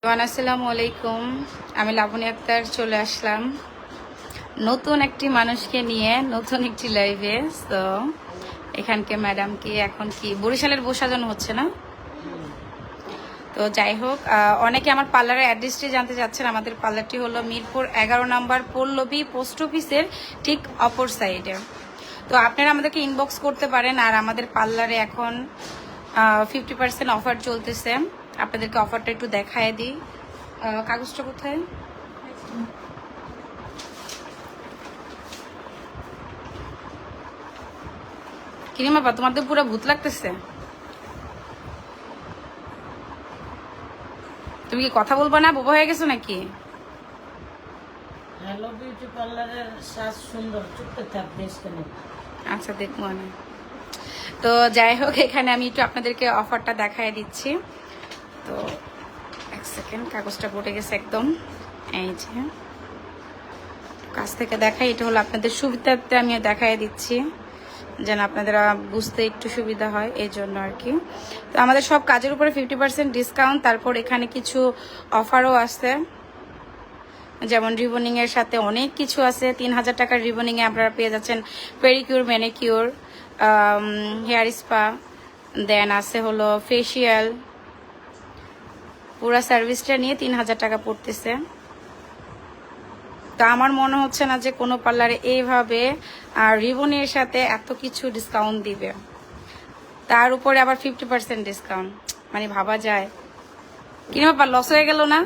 আসসালামু আলাইকুম। আমি লাবণী আক্তার চলে আসলাম নতুন একটি মানুষকে নিয়ে নতুন একটি লাইভে। তো এখানকে ম্যাডামকে এখন কি বরিশালের বসাজন হচ্ছে না? তো যাই হোক, অনেকে আমার পার্লারের অ্যাড্রেসটি জানতে চাচ্ছেন। আমাদের পার্লারটি হলো মিরপুর 11 নম্বর পল্লবী পোস্ট অফিসের ঠিক অপর সাইডে। তো আপনারা আমাদেরকে ইনবক্স করতে পারেন। আর আমাদের পার্লারে এখন 50% অফার চলতেছে। আপনাদেরকে অফারটা একটু দেখায় দিই। কাগজটা কোথায়? কিরিমা বা তোমার তো পুরো ভূত লাগতেছে। তুমি কি কথা বলবো না? বোবা হয়ে গেছো নাকি? হ্যালো বিউটি পার্লারের সাজ সুন্দর, চুপতে থাক দেশ কেন। আচ্ছা দেখবো আমি। তো যাই হোক, এখানে আমি একটু আপনাদেরকে অফারটা দেখায় দিচ্ছি। তো এক সেকেন্ড, কাগজটা পড়ে গেছে একদম। এই যে কাছ থেকে দেখাই, এটা হলো আপনাদের সুবিধার্থে আমি দেখায় দিচ্ছি যেন আপনাদের বুঝতে একটু সুবিধা হয়, এই জন্য আর কি। তো আমাদের সব কাজের উপরে 50% ডিসকাউন্ট। তারপর এখানে কিছু অফারও আছে, যেমন রিবনিংয়ের সাথে অনেক কিছু আছে। 3000 টাকার রিবনিংয়ে আপনারা পেয়ে যাচ্ছেন পেডিকিউর, ম্যানিকিউর, হেয়ার স্পা, দেন আছে হলো ফেসিয়াল। পুরো সার্ভিসটা নিয়ে 3000 টাকা পড়তেছে। তো আমার মনে হচ্ছে না যে কোনো পার্লারে এইভাবে রিবনের সাথে এত কিছু ডিসকাউন্ট দিবে, তার উপরে আবার 50% ডিসকাউন্ট। মানে ভাবা যায়। কিনে ব্যাপার, লস হয়ে গেল না?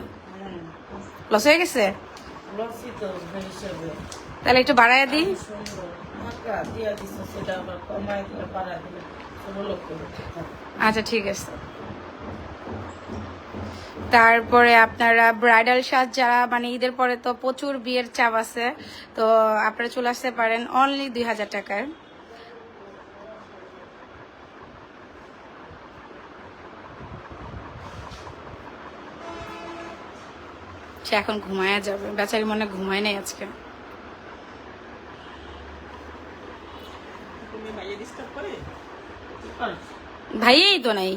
লস হয়ে গেছে? তাহলে একটু বাড়ায় দিই। আচ্ছা ঠিক আছে। তারপরে আপনারা ব্রাইডাল সাজ যারা, মানে ঈদের পরে তো প্রচুর বিয়ের চাপ আছে, তো আপনারা চলে আসতে পারেন অনলি 2000 টাকার। সে এখন ঘুমায়া যাবে, বেচারি মনে ঘুমায় নাই আজকে। ভাইই তো নাই।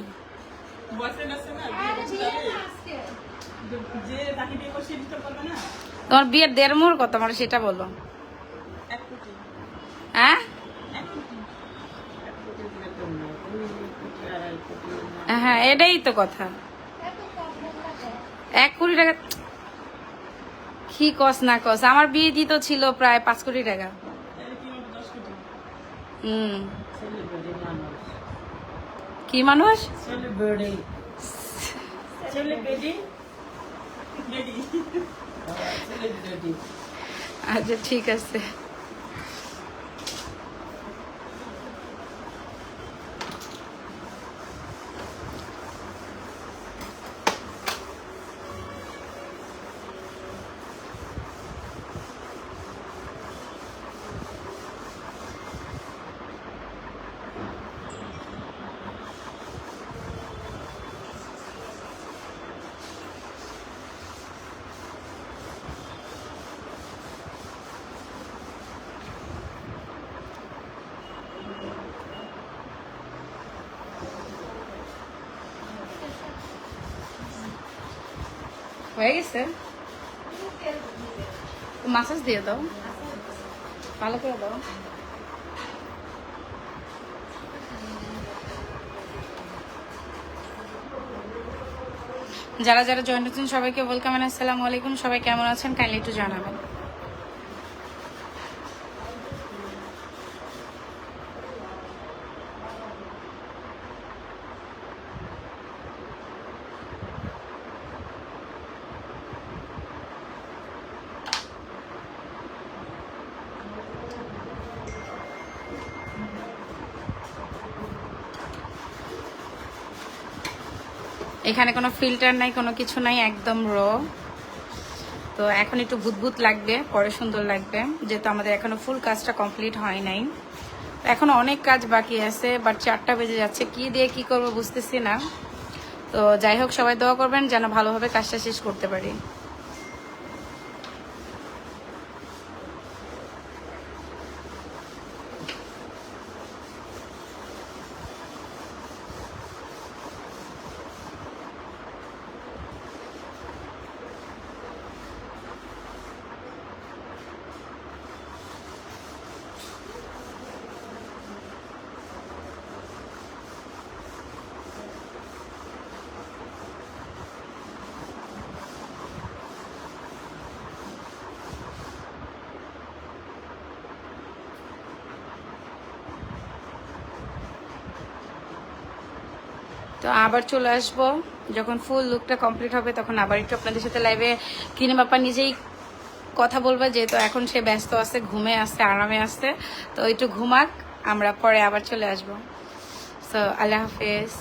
তোমার বিয়ের দেড়মোর কত আমার সেটা বলো। হ্যাঁ হ্যাঁ, এটাই তো কথা। 1 কোটি টাকা কি কস না কস, আমার বিয়ে দিত ছিল প্রায় 5 কোটি টাকা। কি মানুষ? আচ্ছা ঠিক আছে। হয়ে গেছে, মাসাজ দিয়ে দাও, ভালো করে দাও। যারা যারা জয়েন হচ্ছেন সবাইকে ওয়েলকাম এন্ড আসসালামু আলাইকুম। সবাই কেমন আছেন কাইন্ডলি একটু জানাবেন। এখানে কোনো ফিল্টার নাই, কোনো কিছু নাই, একদম র। তো এখন একটু ভূতভূত লাগবে, পরে সুন্দর লাগবে, যেহেতু আমাদের এখনো ফুল কাজটা কমপ্লিট হয় নাই। এখনো অনেক কাজ বাকি আছে, বাট 4টা বেজে যাচ্ছে, কি দিয়ে কি করব বুঝতেছি না। তো যাই হোক, সবাই দোয়া করবেন যেন ভালোভাবে কাজটা শেষ করতে পারি। তো আবার চলে আসবো যখন ফুল লুকটা কমপ্লিট হবে, তখন আবার একটু আপনাদের সাথে লাইভে কিনে বাপা নিজেই কথা বলবে, যেহেতু এখন সে ব্যস্ত আছে, ঘুমে আছে, আরামে আছে। তো একটু ঘুমাক, আমরা পরে আবার চলে আসবো। সো আল্লাহ হাফেজ।